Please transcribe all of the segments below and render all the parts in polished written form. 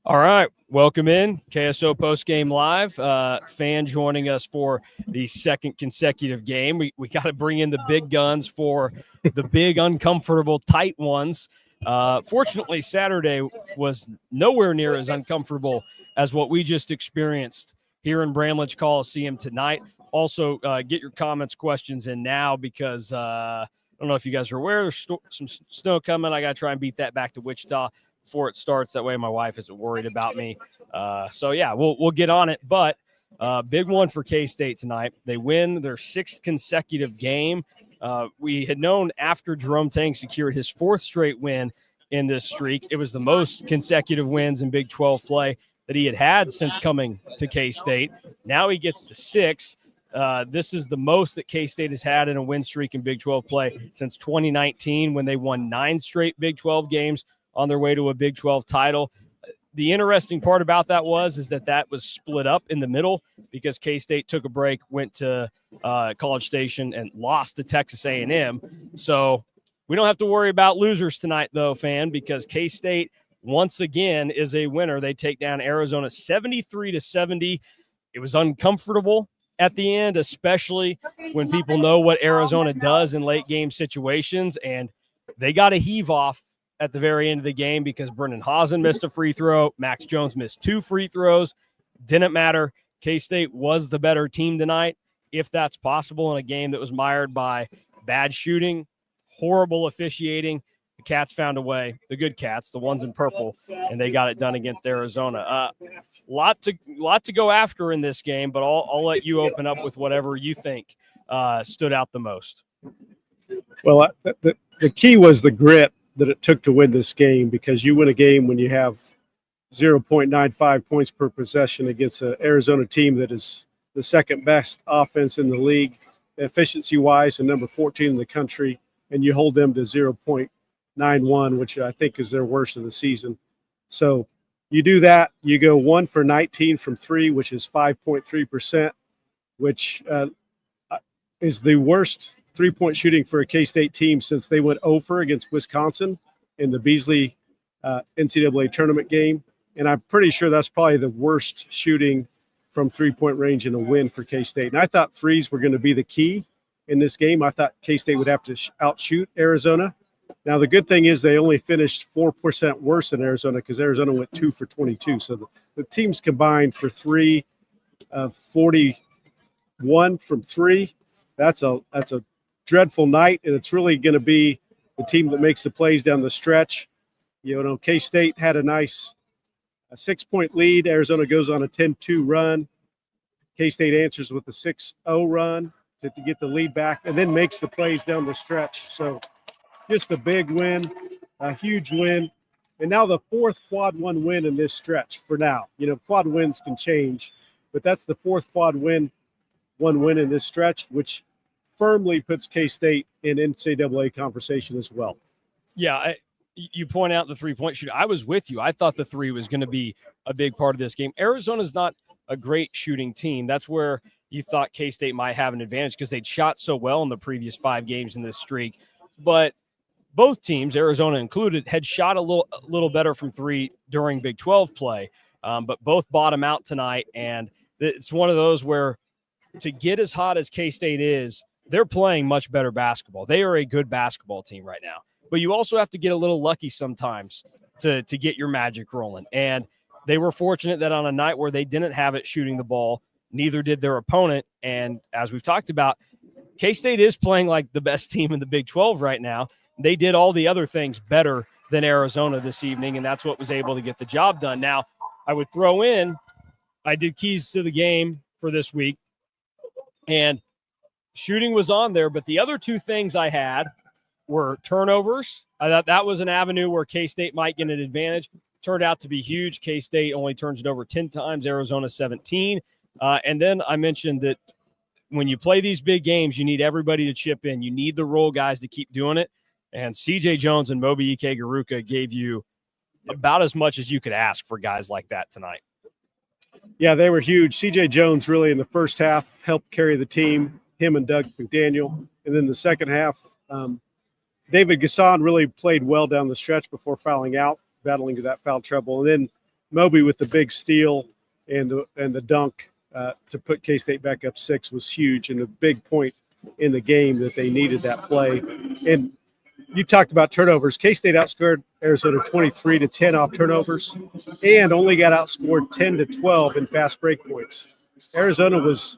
All right, welcome in KSO Postgame Live. Fan joining us for the second consecutive game. We got to bring in the big guns for the big, uncomfortable, tight ones. Fortunately, Saturday was nowhere near as uncomfortable as what we just experienced here in Bramlage Coliseum tonight. Also, get your comments, questions in now because I don't know if you guys are aware, there's some snow coming. I got to try and beat that back to Wichita before it starts. That way my wife isn't worried about me. So yeah, we'll get on it. But big one for K-State tonight. They win their sixth consecutive game. We had known after Jerome Tang secured his fourth straight win in this streak, it was the most consecutive wins in Big 12 play that he had since coming to K-State. Now he gets to six. This is the most that K-State has had in a win streak in Big 12 play since 2019 when they won 9 straight Big 12 games on their way to a Big 12 title. The interesting part about that is that was split up in the middle because K-State took a break, went to College Station, and lost to Texas A&M. So we don't have to worry about losers tonight, though, fan, because K-State once again is a winner. They take down Arizona 73-70. It was uncomfortable at the end, especially when people know what Arizona does in late game situations, and they got to heave off at the very end of the game because Brennan Hausen missed a free throw. Max Jones missed 2 free throws. Didn't matter. K-State was the better team tonight, if that's possible, in a game that was mired by bad shooting, horrible officiating. The Cats found a way, the good Cats, the ones in purple, and they got it done against Arizona. Lot to go after in this game, but I'll let you open up with whatever you think stood out the most. Well, the key was the grit that it took to win this game, because you win a game when you have 0.95 points per possession against an Arizona team that is the second best offense in the league, efficiency-wise, and number 14 in the country, and you hold them to 0.91, which I think is their worst of the season. So you do that, you go 1 for 19 from 3, which is 5.3%, which is the worst three-point shooting for a K-State team since they went 0 against Wisconsin in the Beasley NCAA tournament game. And I'm pretty sure that's probably the worst shooting from three-point range in a win for K-State. And I thought threes were going to be the key in this game. I thought K-State would have to outshoot Arizona. Now, the good thing is they only finished 4% worse than Arizona because Arizona went 2 for 22. So the teams combined for 41 from 3. That's a dreadful night, and it's really going to be the team that makes the plays down the stretch. You know, K-State had a nice 6-point lead. Arizona goes on a 10-2 run. K-State answers with a 6-0 run to get the lead back, and then makes the plays down the stretch. So just a big win, a huge win. And now the fourth quad one win in this stretch for now. You know, quad wins can change, but that's the fourth quad one win in this stretch, which firmly puts K-State in NCAA conversation as well. Yeah, you point out the three-point shooting. I was with you. I thought the three was going to be a big part of this game. Arizona's not a great shooting team. That's where you thought K-State might have an advantage because they'd shot so well in the previous 5 games in this streak. But both teams, Arizona included, had shot a little better from 3 during Big 12 play, but both bottom out tonight. And it's one of those where to get as hot as K-State is, they're playing much better basketball. They are a good basketball team right now. But you also have to get a little lucky sometimes to get your magic rolling. And they were fortunate that on a night where they didn't have it shooting the ball, neither did their opponent. And as we've talked about, K-State is playing like the best team in the Big 12 right now. They did all the other things better than Arizona this evening, and that's what was able to get the job done. Now, I would throw in, I did keys to the game for this week, and shooting was on there, but the other 2 things I had were turnovers. I thought that was an avenue where K-State might get an advantage. Turned out to be huge. K-State only turns it over 10 times, Arizona 17. And then I mentioned that when you play these big games, you need everybody to chip in. You need the role guys to keep doing it. And C.J. Jones and Moby Ike Garuka gave you about as much as you could ask for guys like that tonight. Yeah, they were huge. C.J. Jones really in the first half helped carry the team, him and Doug McDaniel. And then the second half, David Gasson really played well down the stretch before fouling out, battling that foul trouble. And then Moby with the big steal and the dunk to put K-State back up 6 was huge and a big point in the game that they needed that play. And you talked about turnovers. K-State outscored Arizona 23-10 off turnovers and only got outscored 10-12 in fast break points. Arizona was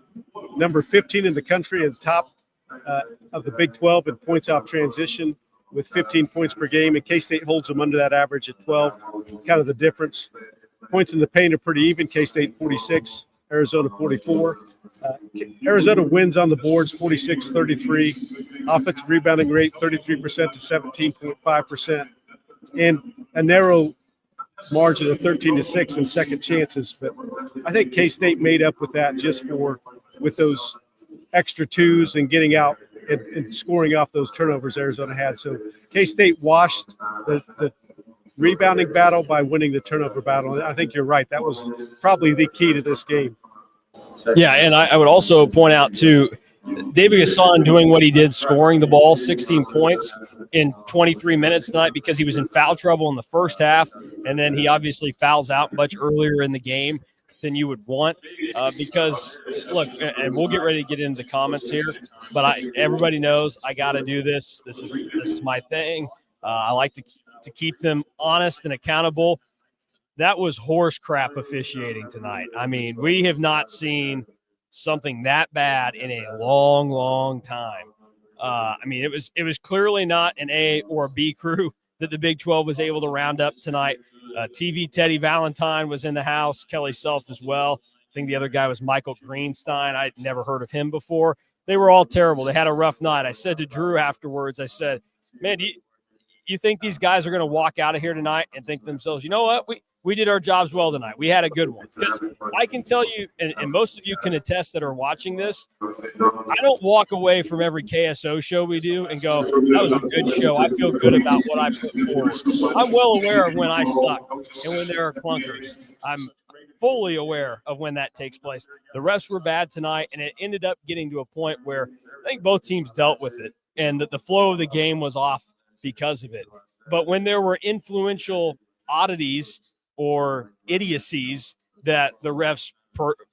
number 15 in the country and top of the Big 12 in points off transition with 15 points per game, and K-State holds them under that average at 12. Kind of the difference. Points in the paint are pretty even. K-State 46, Arizona 44. Arizona wins on the boards 46-33. Offensive rebounding rate 33% to 17.5%. And a narrow margin of 13-6 in second chances. But I think K-State made up with that just with those extra twos and getting out and scoring off those turnovers Arizona had. So K-State washed the rebounding battle by winning the turnover battle. And I think you're right. That was probably the key to this game. Yeah, and I would also point out, too, David Gasson doing what he did, scoring the ball, 16 points in 23 minutes tonight because he was in foul trouble in the first half, and then he obviously fouls out much earlier in the game than you would want because, look, and we'll get ready to get into the comments here, but everybody knows I got to do this. This is my thing. I like to keep them honest and accountable. That was horse crap officiating tonight. I mean, we have not seen something that bad in a long, long time. I mean, it was clearly not an A or a B crew that the Big 12 was able to round up tonight. TV Teddy Valentine was in the house, Kelly Self as well. I think the other guy was Michael Greenstein. I'd never heard of him before. They were all terrible. They had a rough night. I said to Drew afterwards, I said, man, you think these guys are going to walk out of here tonight and think to themselves, you know what, we did our jobs well tonight. We had a good one. Because I can tell you, and most of you can attest that are watching this, I don't walk away from every KSO show we do and go, that was a good show. I feel good about what I put forward. I'm well aware of when I suck and when there are clunkers. I'm fully aware of when that takes place. The refs were bad tonight, and it ended up getting to a point where I think both teams dealt with it, and that the flow of the game was off because of it. But when there were influential oddities or idiocies that the refs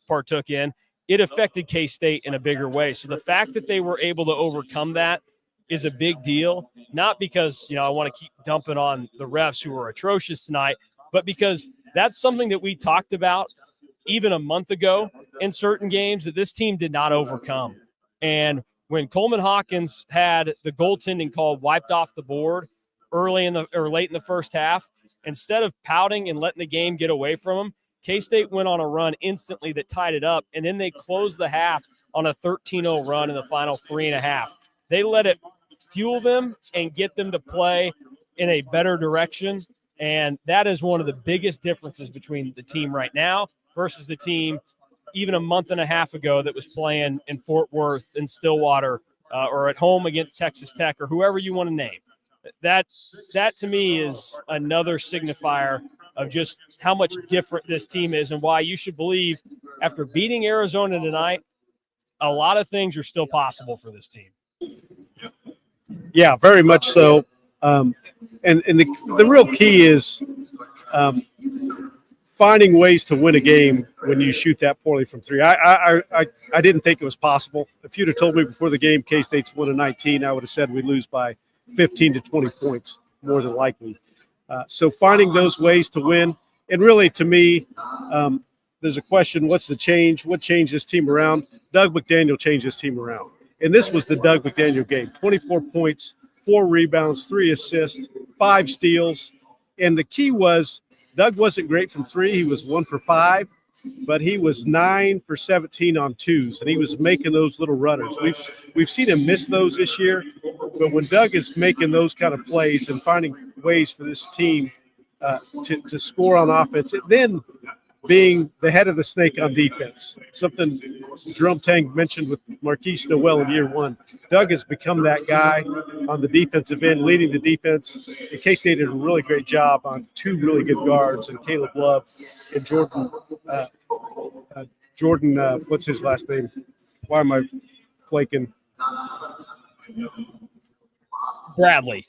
partook in, it affected K-State in a bigger way. So the fact that they were able to overcome that is a big deal, not because, I want to keep dumping on the refs who were atrocious tonight, but because that's something that we talked about even a month ago in certain games that this team did not overcome. And when Coleman Hawkins had the goaltending call wiped off the board late in the first half, instead of pouting and letting the game get away from them, K-State went on a run instantly that tied it up, and then they closed the half on a 13-0 run in the final 3.5. They let it fuel them and get them to play in a better direction, and that is one of the biggest differences between the team right now versus the team even a month and a half ago that was playing in Fort Worth and Stillwater or at home against Texas Tech or whoever you want to name. That to me is another signifier of just how much different this team is and why you should believe after beating Arizona tonight, a lot of things are still possible for this team. Yeah, very much so. And the real key is finding ways to win a game when you shoot that poorly from three. I didn't think it was possible. If you'd have told me before the game K-State's won a 19, I would have said we'd lose by 15 to 20 points, more than likely. So finding those ways to win, and really to me, there's a question, what's the change? What changed this team around? Doug McDaniel changed this team around. And this was the Doug McDaniel game. 24 points, 4 rebounds, 3 assists, 5 steals. And the key was Doug wasn't great from 3. He was 1 for 5. But he was 9 for 17 on twos, and he was making those little runners. We've seen him miss those this year, but when Doug is making those kind of plays and finding ways for this team to score on offense, then being the head of the snake on defense, something Jerome Tang mentioned with Marquise Noel in year 1. Doug has become that guy on the defensive end, leading the defense. And K-State did a really great job on 2 really good guards, and Caleb Love and Jordan, what's his last name? Why am I flaking? Bradley.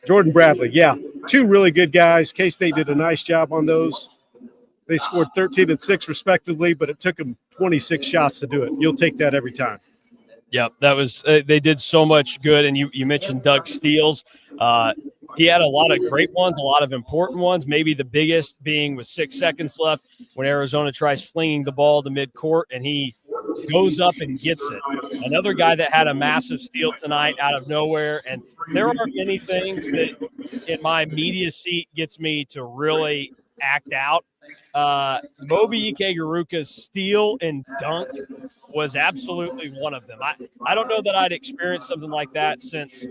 Jordan Bradley, yeah. 2 really good guys. K-State did a nice job on those. They scored 13 and 6 respectively, but it took them 26 shots to do it. You'll take that every time. Yep, that was they did so much good. And you mentioned Doug Steele. He had a lot of great ones, a lot of important ones, maybe the biggest being with 6 seconds left when Arizona tries flinging the ball to midcourt, and he goes up and gets it. Another guy that had a massive steal tonight out of nowhere. And there aren't many things that in my media seat gets me to really act out. Moby Ike-Garuka's steal and dunk was absolutely one of them. I don't know that I'd experienced something like that since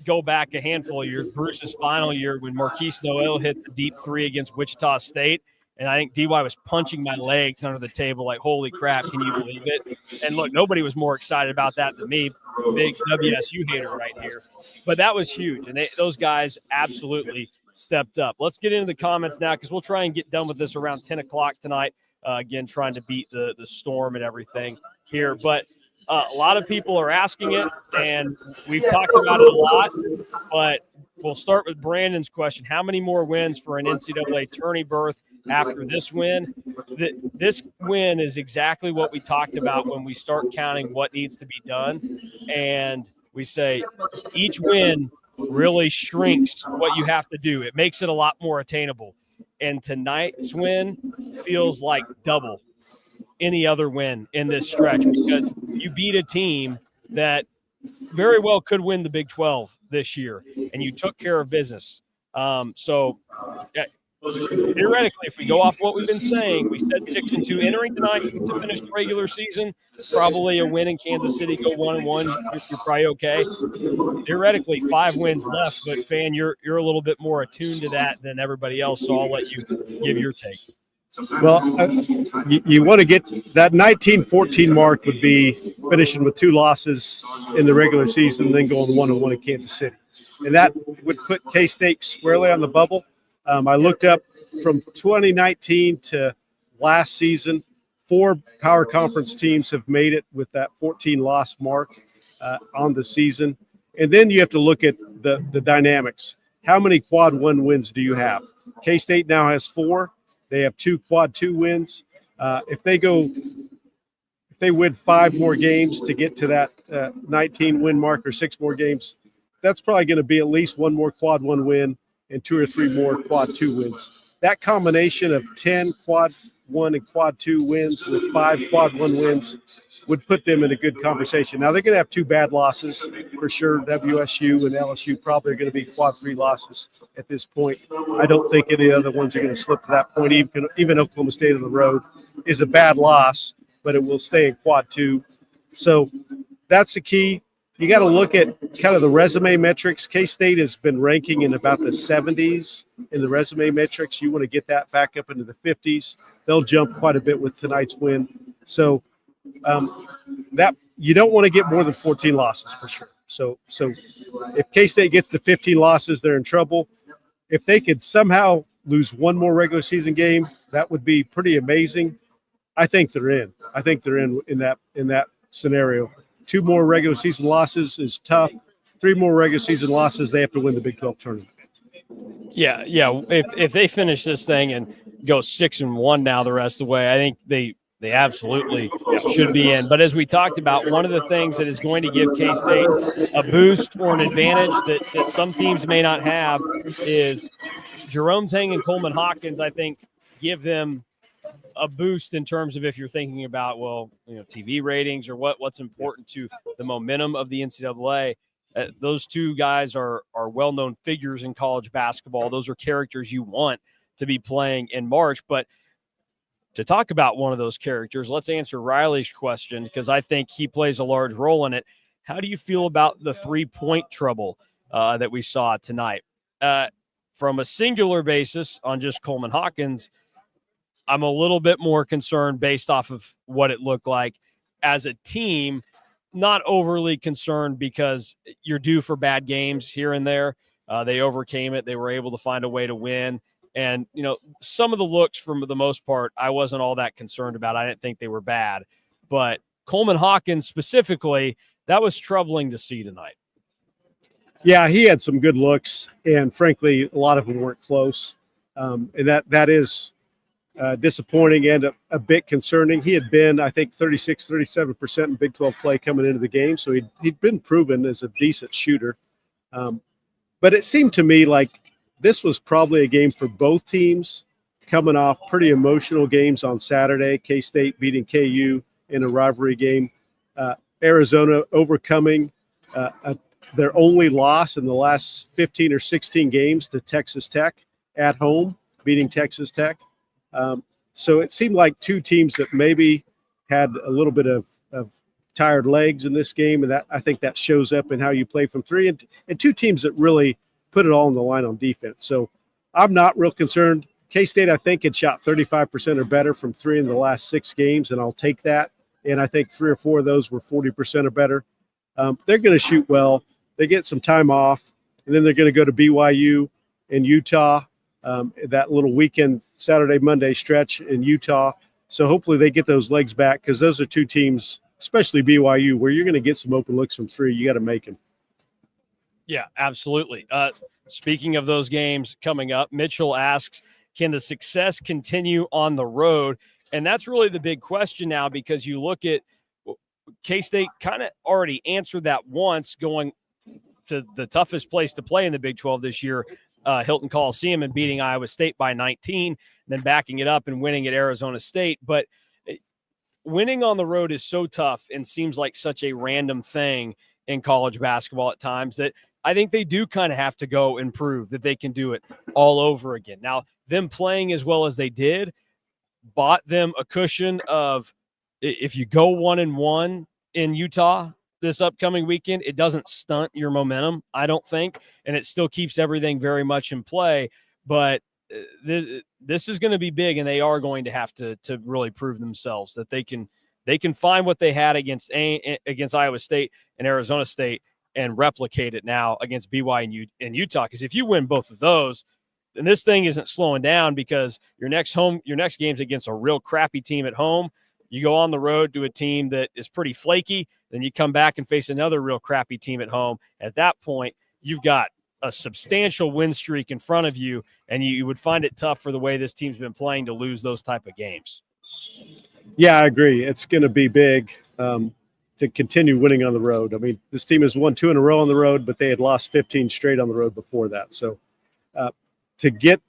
go back a handful of years. Bruce's final year when Marquise Noel hit the deep 3 against Wichita State. And I think DY was punching my legs under the table like, holy crap, can you believe it? And look, nobody was more excited about that than me, big WSU hater right here. But that was huge. And those guys absolutely stepped up. Let's get into the comments now because we'll try and get done with this around 10 o'clock tonight. Again, trying to beat the storm and everything here. But a lot of people are asking it, and we've talked about it a lot. But we'll start with Brandon's question. How many more wins for an NCAA tourney berth after this win? This win is exactly what we talked about when we start counting what needs to be done. And we say each win really shrinks what you have to do. It makes it a lot more attainable. And tonight's win feels like double any other win in this stretch because you beat a team that very well could win the Big 12 this year, and you took care of business. So theoretically, if we go off what we've been saying, we said 6-2 entering tonight to finish the regular season. Probably a win in Kansas City, go 1-1. You're probably okay. Theoretically, 5 wins left, but Fan, you're a little bit more attuned to that than everybody else. So I'll let you give your take. Well, you want to get that 19-14 mark would be finishing with 2 losses in the regular season, then going 1-1 in Kansas City, and that would put K-State squarely on the bubble. I looked up from 2019 to last season, 4 power conference teams have made it with that 14-loss mark on the season. And then you have to look at the dynamics. How many quad 1 wins do you have? K-State now has 4. They have 2 quad 2 wins. If they win 5 more games to get to that 19 win mark or 6 more games, that's probably going to be at least 1 more quad 1 win and 2 or 3 more quad 2 wins. That combination of 10 quad 1 and quad 2 wins with 5 quad 1 wins would put them in a good conversation. Now they're going to have 2 bad losses for sure. WSU and LSU probably are going to be quad 3 losses at this point. I don't think any other ones are going to slip to that point. Even Oklahoma State on the road is a bad loss, but it will stay in quad 2. So that's the key. You got to look at kind of the resume metrics. K-State has been ranking in about the 70s in the resume metrics. You want to get that back up into the 50s. They'll jump quite a bit with tonight's win. So that you don't want to get more than 14 losses for sure. So if K-State gets to 15 losses, they're in trouble. If they could somehow lose 1 more regular season game, that would be pretty amazing. I think they're in. I think they're in that scenario. 2 more regular season losses is tough. 3 more regular season losses, they have to win the Big 12 tournament. Yeah. If they finish this thing and go 6-1 now the rest of the way, I think they absolutely should be in. But as we talked about, one of the things that is going to give K-State a boost or an advantage that some teams may not have is Jerome Tang and Coleman Hawkins, I think, give them a boost in terms of if you're thinking about, TV ratings or what's important to the momentum of the NCAA. Those 2 guys are well-known figures in college basketball. Those are characters you want to be playing in March. But to talk about one of those characters, let's answer Riley's question because I think he plays a large role in it. How do you feel about the 3-point trouble that we saw tonight? From a singular basis on just Coleman Hawkins, I'm a little bit more concerned based off of what it looked like. As a team, not overly concerned because you're due for bad games here and there. They overcame it. They were able to find a way to win. And, some of the looks, for the most part, I wasn't all that concerned about. I didn't think they were bad. But Coleman Hawkins specifically, that was troubling to see tonight. Yeah, he had some good looks, and frankly, a lot of them weren't close. And that is disappointing and a bit concerning. He had been, I think, 36, 37% in Big 12 play coming into the game, so he'd been proven as a decent shooter. But it seemed to me like this was probably a game for both teams coming off pretty emotional games on Saturday. K-State beating KU in a rivalry game. Arizona overcoming their only loss in the last 15 or 16 games to Texas Tech at home, beating Texas Tech. So it seemed like two teams that maybe had a little bit of tired legs in this game, and that I think that shows up in how you play from three, and two teams that really put it all on the line on defense. So I'm not real concerned. K-State, I think, had shot 35% or better from three in the last 6 games, and I'll take that. And I think 3 or 4 of those were 40% or better. They're going to shoot well. They get some time off, and then they're going to go to BYU and Utah, that little weekend, Saturday, Monday stretch in Utah. So hopefully they get those legs back, because those are two teams, especially BYU, where you're going to get some open looks from three. You got to make them. Yeah, absolutely. Speaking of those games coming up, Mitchell asks, can the success continue on the road? And that's really the big question now, because you look at K-State kind of already answered that once, going to the toughest place to play in the Big 12 this year, Hilton Coliseum, and beating Iowa State by 19, and then backing it up and winning at Arizona State. But winning on the road is so tough and seems like such a random thing in college basketball at times that I think they do kind of have to go and prove that they can do it all over again. Now, them playing as well as they did bought them a cushion of, if you go 1-1 in Utah this upcoming weekend, it doesn't stunt your momentum, I don't think, and it still keeps everything very much in play. But this is going to be big, and they are going to have to really prove themselves that they can find what they had against Iowa State and Arizona State and replicate it now against BYU and Utah. Because if you win both of those, then this thing isn't slowing down, because your next game's against a real crappy team at home. You go on the road to a team that is pretty flaky, then you come back and face another real crappy team at home. At that point, you've got a substantial win streak in front of you, and you would find it tough, for the way this team's been playing, to lose those type of games. Yeah, I agree. It's going to be big to continue winning on the road. I mean, this team has won 2 in a row on the road, but they had lost 15 straight on the road before that. So to get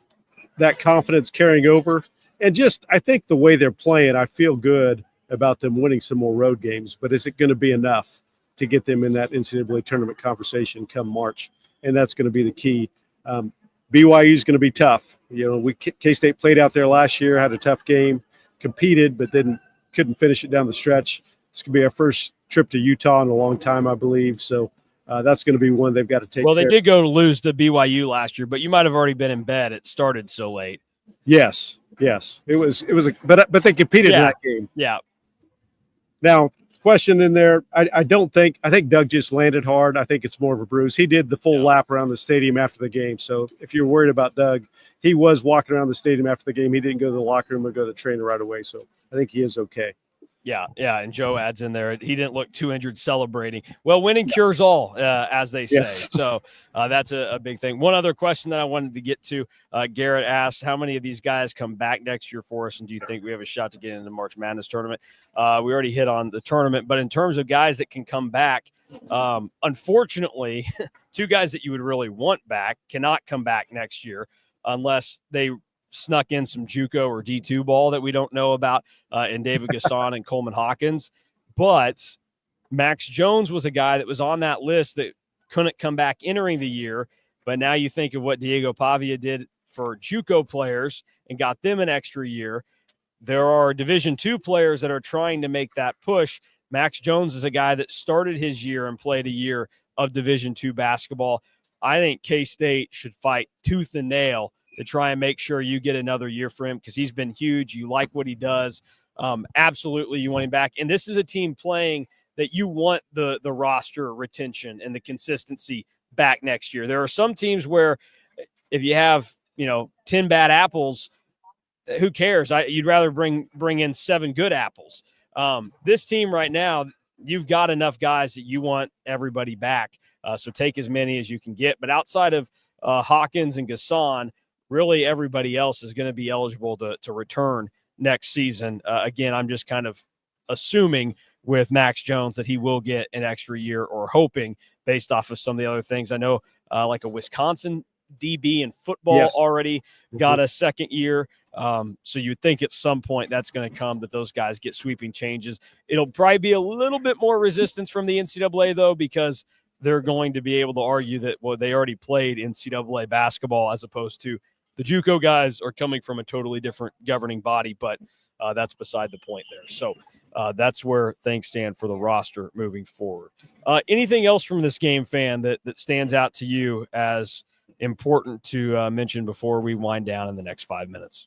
that confidence carrying over, and just, I think the way they're playing, I feel good about them winning some more road games. But is it going to be enough to get them in that NCAA tournament conversation come March? And that's going to be the key. BYU is going to be tough. You know, K-State played out there last year, had a tough game, competed, but then couldn't finish it down the stretch. It's going to be our first trip to Utah in a long time, I believe. So that's going to be one they've got to take. Well, they did go to lose to BYU last year, but you might have already been in bed. It started so late. Yes. It was but they competed in that game. Yeah. Now, question in there, I think Doug just landed hard. I think it's more of a bruise. He did the full lap around the stadium after the game. So if you're worried about Doug, he was walking around the stadium after the game. He didn't go to the locker room or go to the trainer right away. So I think he is okay. Yeah. And Joe adds in there, he didn't look too injured celebrating. Well, winning cures all, as they say. Yes. So that's a big thing. One other question that I wanted to get to, Garrett asked, how many of these guys come back next year for us, and do you think we have a shot to get into the March Madness tournament? We already hit on the tournament, but in terms of guys that can come back, unfortunately, 2 guys that you would really want back cannot come back next year unless they snuck in some JUCO or D2 ball that we don't know about in David Gasson and Coleman Hawkins. But Max Jones was a guy that was on that list that couldn't come back entering the year. But now you think of what Diego Pavia did for JUCO players and got them an extra year. There are Division II players that are trying to make that push. Max Jones is a guy that started his year and played a year of Division II basketball. I think K-State should fight tooth and nail to try and make sure you get another year for him, because he's been huge. You like what he does. Absolutely, you want him back. And this is a team playing that you want the roster retention and the consistency back next year. There are some teams where if you have, 10 bad apples, who cares? You'd rather bring in 7 good apples. This team right now, you've got enough guys that you want everybody back. So take as many as you can get. But outside of Hawkins and Gasson, really everybody else is going to be eligible to return next season. Again, I'm just kind of assuming with Max Jones that he will get an extra year, or hoping based off of some of the other things. I know like a Wisconsin DB in football already got a second year. So you think at some point that's going to come, that those guys get sweeping changes. It'll probably be a little bit more resistance from the NCAA, though, because they're going to be able to argue that, well, they already played NCAA basketball, as opposed to the JUCO guys are coming from a totally different governing body, but that's beside the point there. So that's where things stand for the roster moving forward. Anything else from this game, fan, that stands out to you as important to mention before we wind down in the next 5 minutes?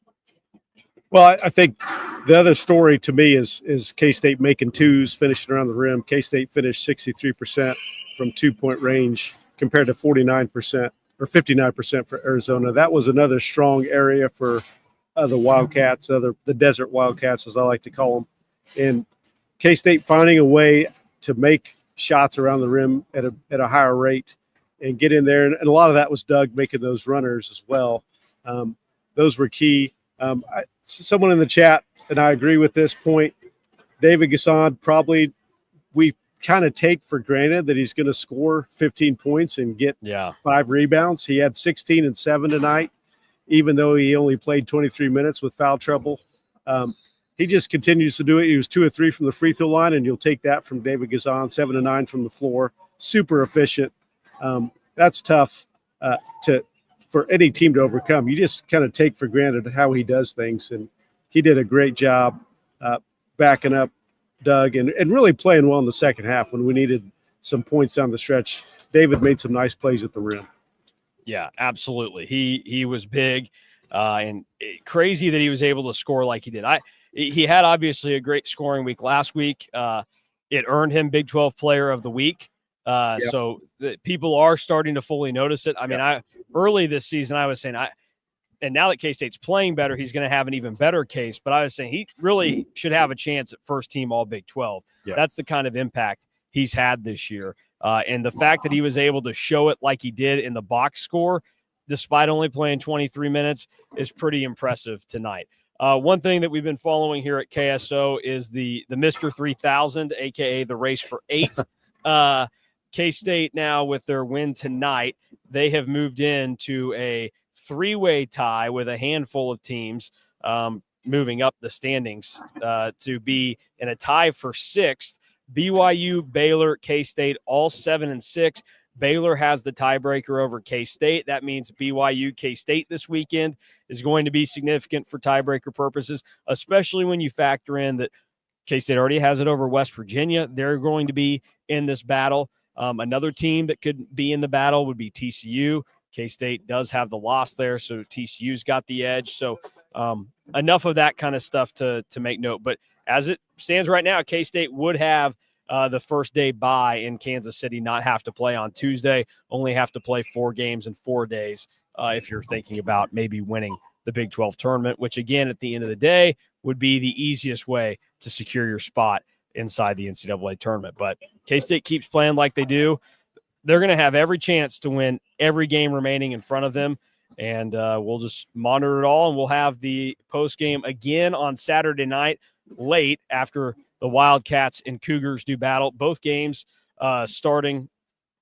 Well, I think the other story to me is K-State making twos, finishing around the rim. K-State finished 63% from 2-point range compared to 49% or 59% for Arizona. That was another strong area for the Wildcats, the Desert Wildcats, as I like to call them. And K-State finding a way to make shots around the rim at a higher rate and get in there. And a lot of that was Doug making those runners as well. Those were key. Someone in the chat, and I agree with this point, David Gasson, probably we kind of take for granted that he's going to score 15 points and get 5 rebounds. He had 16 and 7 tonight, even though he only played 23 minutes with foul trouble. He just continues to do it. He was 2 of 3 from the free throw line, and you'll take that from David Gasson, 7 of 9 from the floor. Super efficient. That's tough for any team to overcome. You just kind of take for granted how he does things, and he did a great job backing up Doug and really playing well in the second half when we needed some points down the stretch. David made some nice plays at the rim. Yeah, absolutely. He was big and crazy that he was able to score like he did. He had obviously a great scoring week last week. It earned him Big 12 Player of the Week. So people are starting to fully notice it. I mean, early this season, I was saying, and now that K-State's playing better, he's going to have an even better case. But I was saying he really should have a chance at first team All Big 12. Yeah. That's the kind of impact he's had this year. And the fact that he was able to show it like he did in the box score, despite only playing 23 minutes, is pretty impressive tonight. One thing that we've been following here at KSO is the Mr. 3000, a.k.a. the race for 8. K-State now, with their win tonight, they have moved into a 3-way tie with a handful of teams moving up the standings to be in a tie for 6th. BYU, Baylor, K-State, all 7 and 6. Baylor has the tiebreaker over K-State. That means BYU, K-State this weekend is going to be significant for tiebreaker purposes, especially when you factor in that K-State already has it over West Virginia. They're going to be in this battle. Another team that could be in the battle would be TCU. K-State does have the loss there, so TCU's got the edge. So enough of that kind of stuff to make note. But as it stands right now, K-State would have the first day bye in Kansas City, not have to play on Tuesday, only have to play 4 games in 4 days if you're thinking about maybe winning the Big 12 tournament, which, again, at the end of the day, would be the easiest way to secure your spot inside the NCAA tournament. But K-State keeps playing like they do. They're going to have every chance to win every game remaining in front of them, and we'll just monitor it all, and we'll have the post game again on Saturday night late after the Wildcats and Cougars do battle. Both games starting,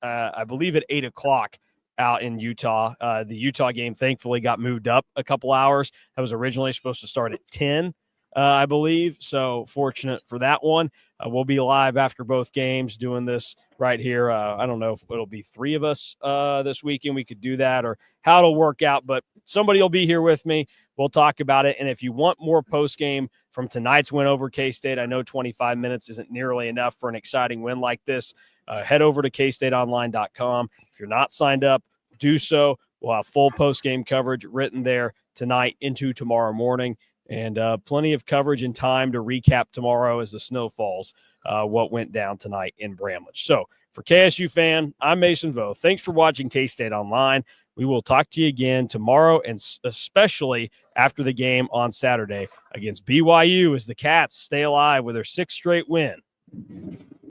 I believe, at 8 o'clock out in Utah. The Utah game thankfully got moved up a couple hours. That was originally supposed to start at 10, I believe. So fortunate for that one. We'll be live after both games doing this right here. I don't know if it'll be 3 of us this weekend. We could do that or how it'll work out, but somebody will be here with me. We'll talk about it. And if you want more post game from tonight's win over K-State, I know 25 minutes isn't nearly enough for an exciting win like this. Head over to KStateOnline.com. If you're not signed up, do so. We'll have full post game coverage written there tonight into tomorrow morning. And plenty of coverage and time to recap tomorrow as the snow falls what went down tonight in Bramlage. So for KSU fan, I'm Mason Vo. Thanks for watching K-State Online. We will talk to you again tomorrow, and especially after the game on Saturday against BYU as the Cats stay alive with their 6th straight win.